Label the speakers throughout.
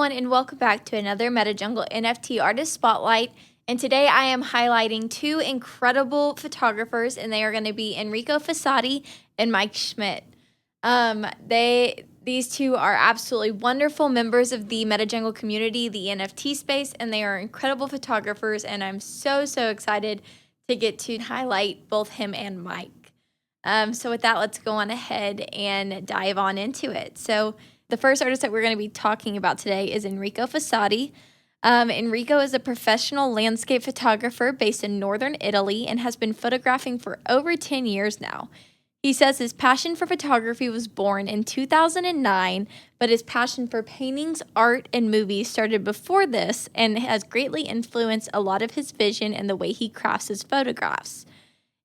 Speaker 1: everyone, and welcome back to another MetaJungle NFT Artist Spotlight. And today I am highlighting two incredible photographers, and they are going to be Enrico Fossati and Mike Schmidt. These two are absolutely wonderful members of the MetaJungle community, the NFT space, and they are incredible photographers, and I'm so excited to get to highlight both him and Mike. So with that, let's go on ahead and dive on into it. So the first artist that we're going to be talking about today is Enrico Fossati. Enrico is a professional landscape photographer based in northern Italy and has been photographing for over 10 years now. He says his passion for photography was born in 2009, but his passion for paintings, art, and movies started before this and has greatly influenced a lot of his vision and the way he crafts his photographs.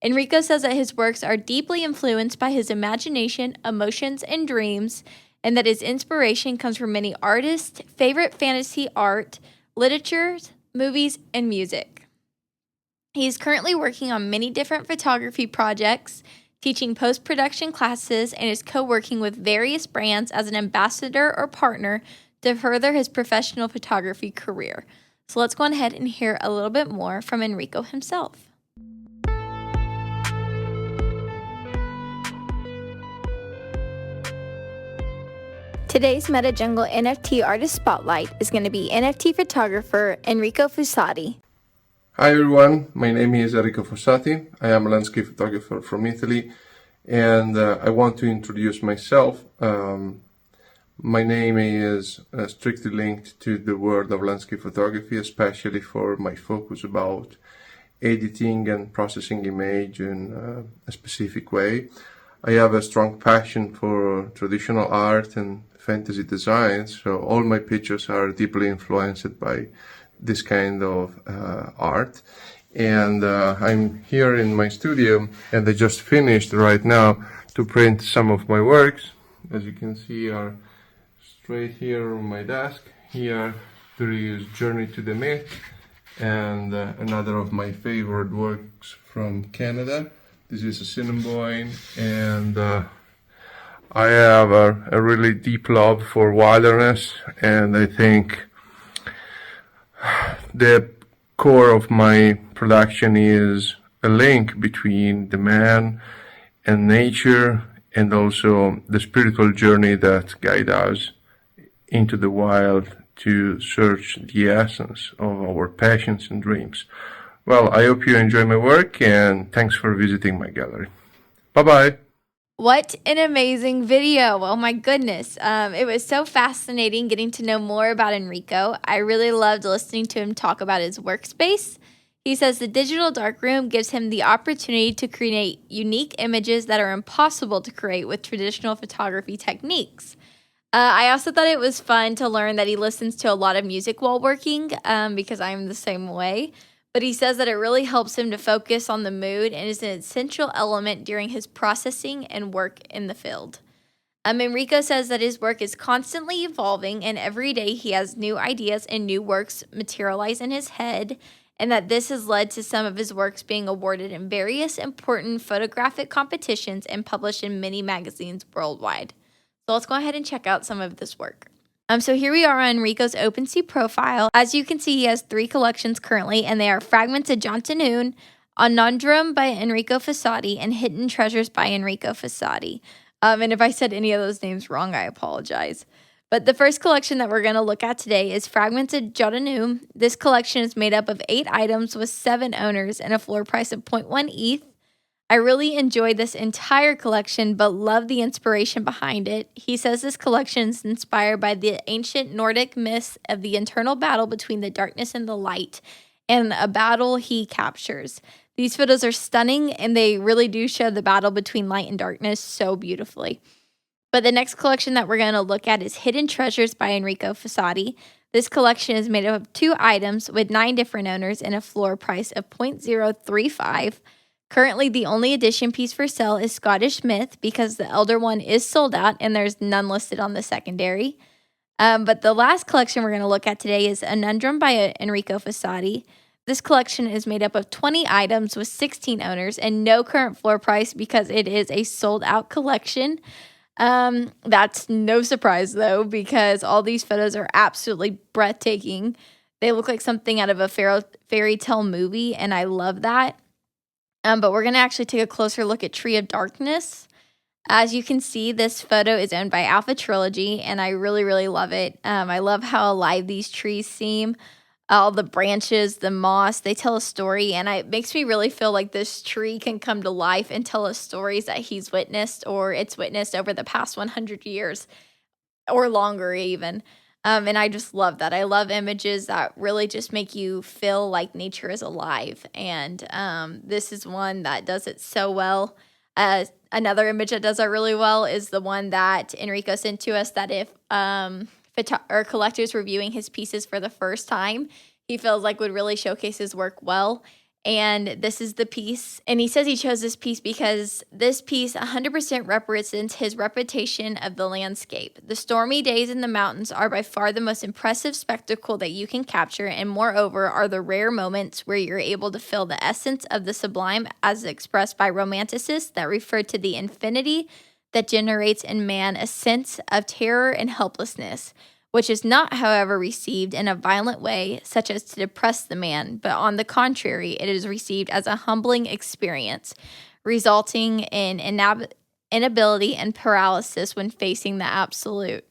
Speaker 1: Enrico says that his works are deeply influenced by his imagination, emotions, and dreams, and that his inspiration comes from many artists' favorite fantasy art, literature, movies, and music. He is currently working on many different photography projects, teaching post-production classes, and is co-working with various brands as an ambassador or partner to further his professional photography career. So let's go ahead and hear a little bit more from Enrico himself. Today's MetaJungle NFT Artist Spotlight is going to be NFT photographer Enrico Fossati.
Speaker 2: Hi everyone, my name is Enrico Fossati. I am a landscape photographer from Italy, and I want to introduce myself. My name is strictly linked to the world of landscape photography, especially for my focus about editing and processing image in a specific way. I have a strong passion for traditional art and fantasy design, so all my pictures are deeply influenced by this kind of art. And I'm here in my studio, and I just finished right now to print some of my works. As you can see, are straight here on my desk. Here there is Journey to the Myth, and another of my favorite works from Canada. This is a Cinnamon, and I have a really deep love for wilderness, and I think the core of my production is a link between the man and nature, and also the spiritual journey that guides us into the wild to search the essence of our passions and dreams. Well, I hope you enjoy my work, and thanks for visiting my gallery. Bye-bye.
Speaker 1: What an amazing video. Oh my goodness. It was so fascinating getting to know more about Enrico. I really loved listening to him talk about his workspace. He says the digital darkroom gives him the opportunity to create unique images that are impossible to create with traditional photography techniques. I also thought it was fun to learn that he listens to a lot of music while working, because I'm the same way. But he says that it really helps him to focus on the mood and is an essential element during his processing and work in the field. Enrico says that his work is constantly evolving, and every day he has new ideas and new works materialize in his head, and that this has led to some of his works being awarded in various important photographic competitions and published in many magazines worldwide. So let's go ahead and check out some of this work. So here we are on Enrico's OpenSea profile. As you can see, he has 3 collections currently, and they are Fragments of Jaden, Conundrum by Enrico Fossati, and Hidden Treasures by Enrico Fossati. And if I said any of those names wrong, I apologize. But the first collection that we're going to look at today is Fragments of Jaden. This collection is made up of 8 items with 7 owners and a floor price of 0.1 ETH. I really enjoyed this entire collection, but love the inspiration behind it. He says this collection is inspired by the ancient Nordic myths of the internal battle between the darkness and the light, and a battle he captures. These photos are stunning, and they really do show the battle between light and darkness so beautifully. But the next collection that we're going to look at is Hidden Treasures by Enrico Fossati. This collection is made up of 2 items with 9 different owners and a floor price of 0.035. Currently, the only edition piece for sale is Scottish Myth because the Elder one is sold out and there's none listed on the secondary. But the last collection we're going to look at today is Conundrum by Enrico Fossati. This collection is made up of 20 items with 16 owners and no current floor price because it is a sold out collection. That's no surprise though, because all these photos are absolutely breathtaking. They look like something out of a fairy tale movie, and I love that. But we're gonna actually take a closer look at Tree of Darkness. As you can see, this photo is owned by Alpha Trilogy, and I really, really love it. I love how alive these trees seem. All the branches, the moss, they tell a story, and it makes me really feel like this tree can come to life and tell us stories that he's witnessed or it's witnessed over the past 100 years or longer even. And I just love that. I love images that really just make you feel like nature is alive. And this is one that does it so well. Another image that does that really well is the one that Enrico sent to us, that if or collectors were viewing his pieces for the first time, he feels like would really showcase his work well. And this is the piece. And he says he chose this piece because this piece 100% represents his reputation of the landscape. The stormy days in the mountains are by far the most impressive spectacle that you can capture, and moreover are the rare moments where you're able to feel the essence of the sublime as expressed by romanticists that refer to the infinity that generates in man a sense of terror and helplessness, which is not, however, received in a violent way, such as to depress the man, but on the contrary, it is received as a humbling experience, resulting in inability and paralysis when facing the absolute.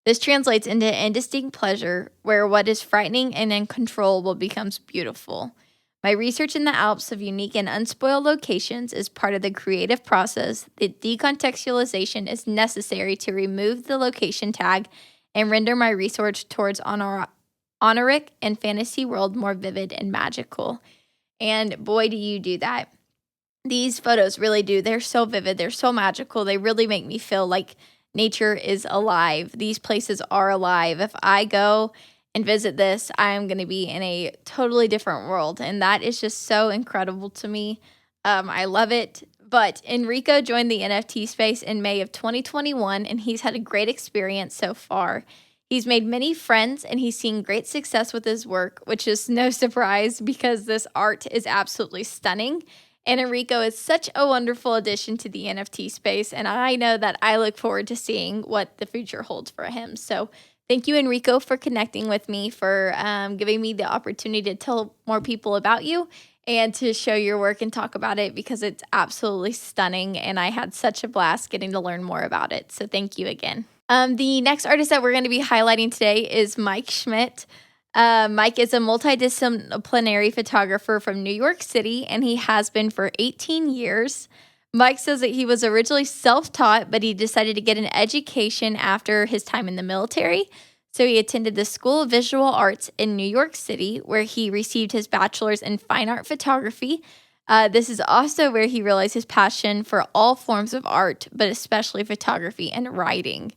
Speaker 1: This translates into indistinct pleasure, where what is frightening and uncontrollable becomes beautiful. My research in the Alps of unique and unspoiled locations is part of the creative process. The decontextualization is necessary to remove the location tag and render my research towards honorific and fantasy world more vivid and magical. And boy, do you do that. These photos really do. They're so vivid. They're so magical. They really make me feel like nature is alive. These places are alive. If I go and visit this, I am going to be in a totally different world. And that is just so incredible to me. I love it. But Enrico joined the NFT space in May of 2021, and he's had a great experience so far. He's made many friends, and he's seen great success with his work, which is no surprise because this art is absolutely stunning. And Enrico is such a wonderful addition to the NFT space, and I know that I look forward to seeing what the future holds for him. So thank you, Enrico, for connecting with me, for giving me the opportunity to tell more people about you and to show your work and talk about it, because it's absolutely stunning, and I had such a blast getting to learn more about it. So thank you again. The next artist that we're going to be highlighting today is Mike Schmidt. Mike is a multidisciplinary photographer from New York City, and he has been for 18 years. Mike says that he was originally self-taught, but he decided to get an education after his time in the military. So he attended the School of Visual Arts in New York City, where he received his bachelor's in fine art photography. This is also where he realized his passion for all forms of art, but especially photography and writing.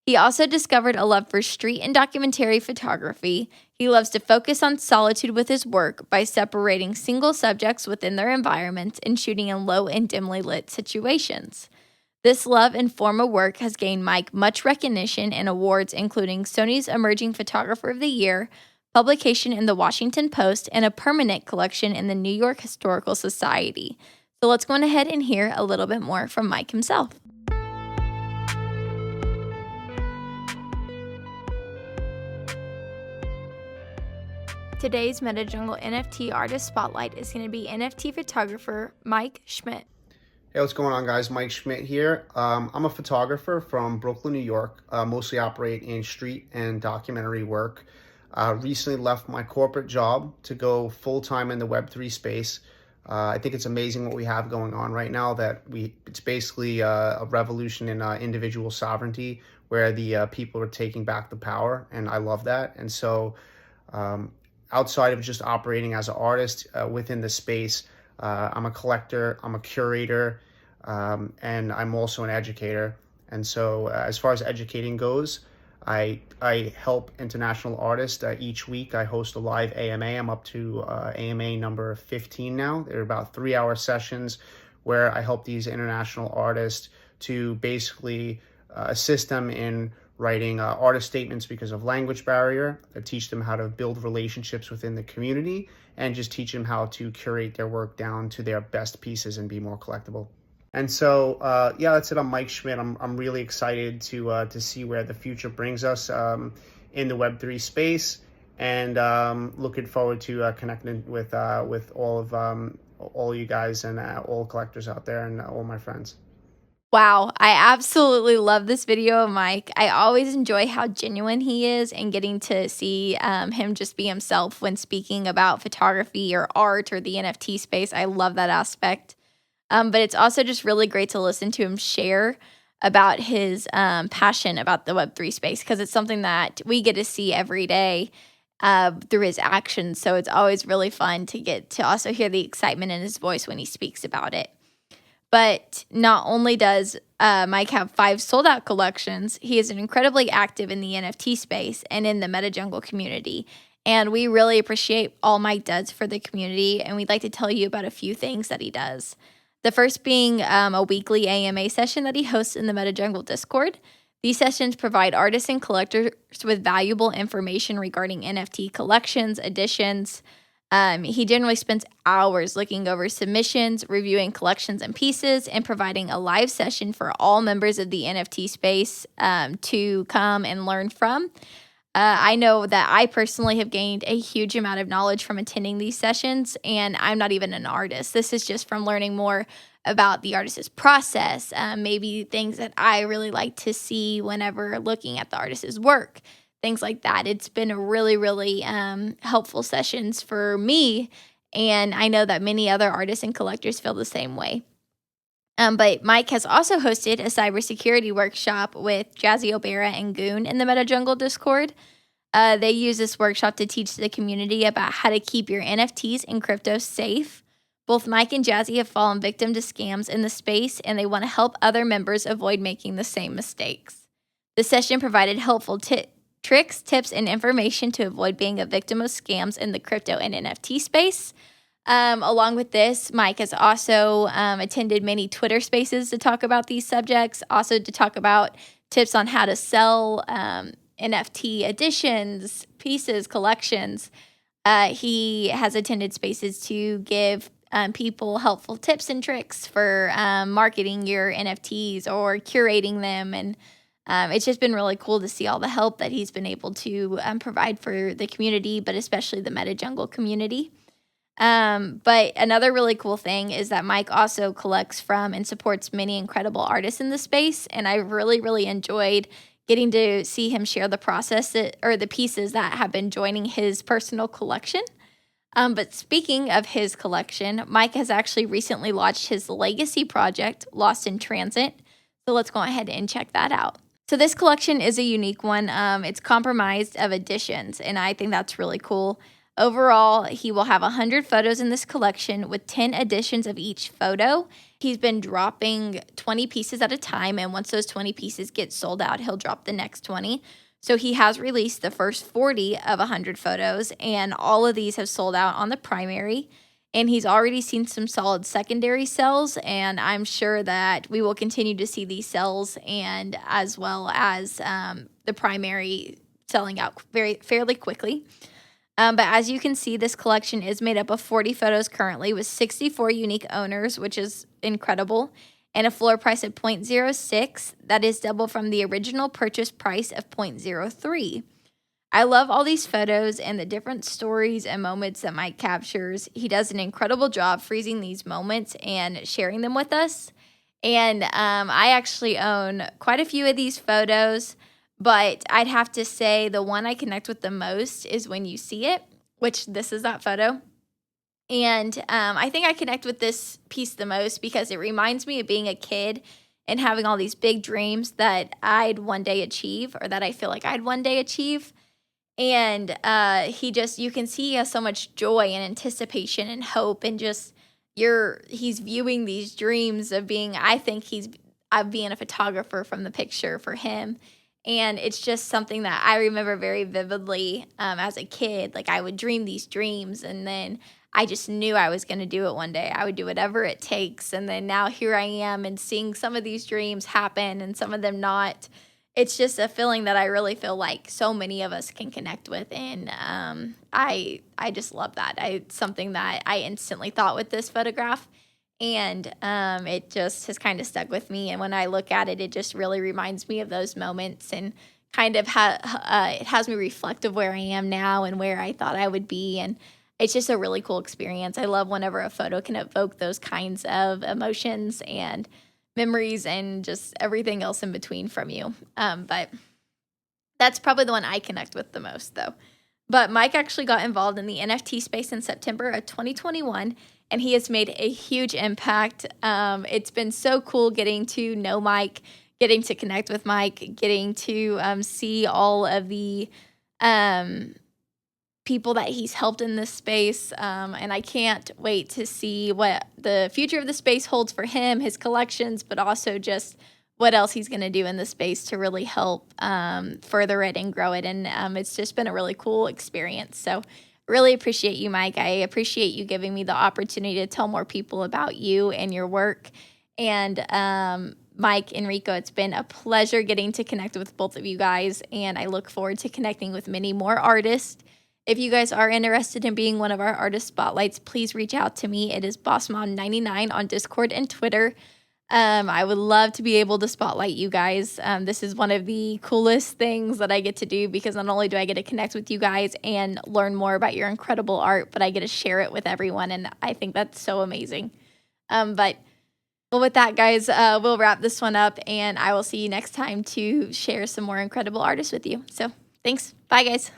Speaker 1: He also discovered a love for street and documentary photography. He loves to focus on solitude with his work by separating single subjects within their environments and shooting in low and dimly lit situations. This love and form of work has gained Mike much recognition and awards, including Sony's Emerging Photographer of the Year, publication in the Washington Post, and a permanent collection in the New York Historical Society. So let's go on ahead and hear a little bit more from Mike himself. Today's MetaJungle NFT Artist Spotlight is going to be NFT photographer Mike Schmidt.
Speaker 3: Hey, what's going on, guys? Mike Schmidt here. I'm a photographer from Brooklyn, New York. Mostly operate in street and documentary work. Recently left my corporate job to go full-time in the Web3 space. I think it's amazing what we have going on right now, that it's basically a revolution in individual sovereignty, where the people are taking back the power, and I love that. And so outside of just operating as an artist within the space, I'm a collector, I'm a curator, and I'm also an educator. And so as far as educating goes, I help international artists. Each week I host a live AMA. I'm up to AMA number 15 now. They're about 3-hour sessions where I help these international artists to basically assist them in writing artist statements because of language barrier. I teach them how to build relationships within the community, and just teach them how to curate their work down to their best pieces and be more collectible. And so, yeah, that's it. I'm Mike Schmidt. I'm really excited to see where the future brings us in the Web3 space, and looking forward to connecting with all you guys and all collectors out there and all my friends.
Speaker 1: Wow, I absolutely love this video of Mike. I always enjoy how genuine he is and getting to see him just be himself when speaking about photography or art or the NFT space. I love that aspect. But it's also just really great to listen to him share about his passion about the Web3 space, because it's something that we get to see every day through his actions. So it's always really fun to get to also hear the excitement in his voice when he speaks about it. But not only does Mike have 5 sold out collections, he is incredibly active in the NFT space and in the MetaJungle community. And we really appreciate all Mike does for the community, and we'd like to tell you about a few things that he does. The first being a weekly AMA session that he hosts in the MetaJungle Discord. These sessions provide artists and collectors with valuable information regarding NFT collections, editions. He generally spends hours looking over submissions, reviewing collections and pieces, and providing a live session for all members of the NFT space to come and learn from. I know that I personally have gained a huge amount of knowledge from attending these sessions, and I'm not even an artist. This is just from learning more about the artist's process, maybe things that I really like to see whenever looking at the artist's work, things like that. It's been a really, really helpful sessions for me, and I know that many other artists and collectors feel the same way. But Mike has also hosted a cybersecurity workshop with Jazzy O'Bara and Goon in the MetaJungle Discord. They use this workshop to teach the community about how to keep your NFTs and crypto safe. Both Mike and Jazzy have fallen victim to scams in the space, and they want to help other members avoid making the same mistakes. The session provided helpful tricks, tips, and information to avoid being a victim of scams in the crypto and NFT space. Along with this, Mike has also attended many Twitter spaces to talk about these subjects, also to talk about tips on how to sell NFT editions, pieces, collections. He has attended spaces to give people helpful tips and tricks for marketing your NFTs or curating them. And it's just been really cool to see all the help that he's been able to provide for the community, but especially the MetaJungle community. But another really cool thing is that Mike also collects from and supports many incredible artists in the space, and I really, really enjoyed getting to see him share the process or the pieces that have been joining his personal collection. But speaking of his collection, Mike has actually recently launched his legacy project, Lost in Transit. So let's go ahead and check that out. So this collection is a unique one. It's comprised of editions, and I think that's really cool. Overall, he will have 100 photos in this collection with 10 editions of each photo. He's been dropping 20 pieces at a time, and once those 20 pieces get sold out, he'll drop the next 20. So he has released the first 40 of 100 photos, and all of these have sold out on the primary. And he's already seen some solid secondary sales, and I'm sure that we will continue to see these sales, and as well as the primary selling out fairly quickly. But as you can see, this collection is made up of 40 photos currently with 64 unique owners, which is incredible, and a floor price of 0.06. That is double from the original purchase price of 0.03. I love all these photos and the different stories and moments that Mike captures. He does an incredible job freezing these moments and sharing them with us. And I actually own quite a few of these photos. But I'd have to say the one I connect with the most is When You See It, which this is that photo. And I think I connect with this piece the most because it reminds me of being a kid and having all these big dreams that I'd one day achieve, or that I feel like I'd one day achieve. And you can see he has so much joy and anticipation and hope, and just he's viewing these dreams of being, I think of being a photographer from the picture for him. And it's just something that I remember very vividly as a kid. Like, I would dream these dreams, and then I just knew I was going to do it one day. I would do whatever it takes. And then now here I am, and seeing some of these dreams happen and some of them not. It's just a feeling that I really feel like so many of us can connect with. And I just love that. It's something that I instantly thought with this photograph. And it just has kind of stuck with me. And when I look at it, it just really reminds me of those moments, and kind of it has me reflect of where I am now and where I thought I would be. And it's just a really cool experience. I love whenever a photo can evoke those kinds of emotions and memories and just everything else in between from you. But that's probably the one I connect with the most, though. But Mike actually got involved in the NFT space in September of 2021, and he has made a huge impact. It's been so cool getting to know Mike, getting to connect with Mike, getting to see all of the people that he's helped in this space. And I can't wait to see what the future of the space holds for him, his collections, but also just what else he's going to do in the space to really help further it and grow it. And it's just been a really cool experience. So really appreciate you, Mike. I appreciate you giving me the opportunity to tell more people about you and your work. And Mike, Enrico, it's been a pleasure getting to connect with both of you guys. And I look forward to connecting with many more artists. If you guys are interested in being one of our artist spotlights, please reach out to me. It is BossMom99 on Discord and Twitter. I would love to be able to spotlight you guys. This is one of the coolest things that I get to do, because not only do I get to connect with you guys and learn more about your incredible art, but I get to share it with everyone, and I think that's so amazing. But with that, guys, we'll wrap this one up, and I will see you next time to share some more incredible artists with you. So thanks. Bye, guys.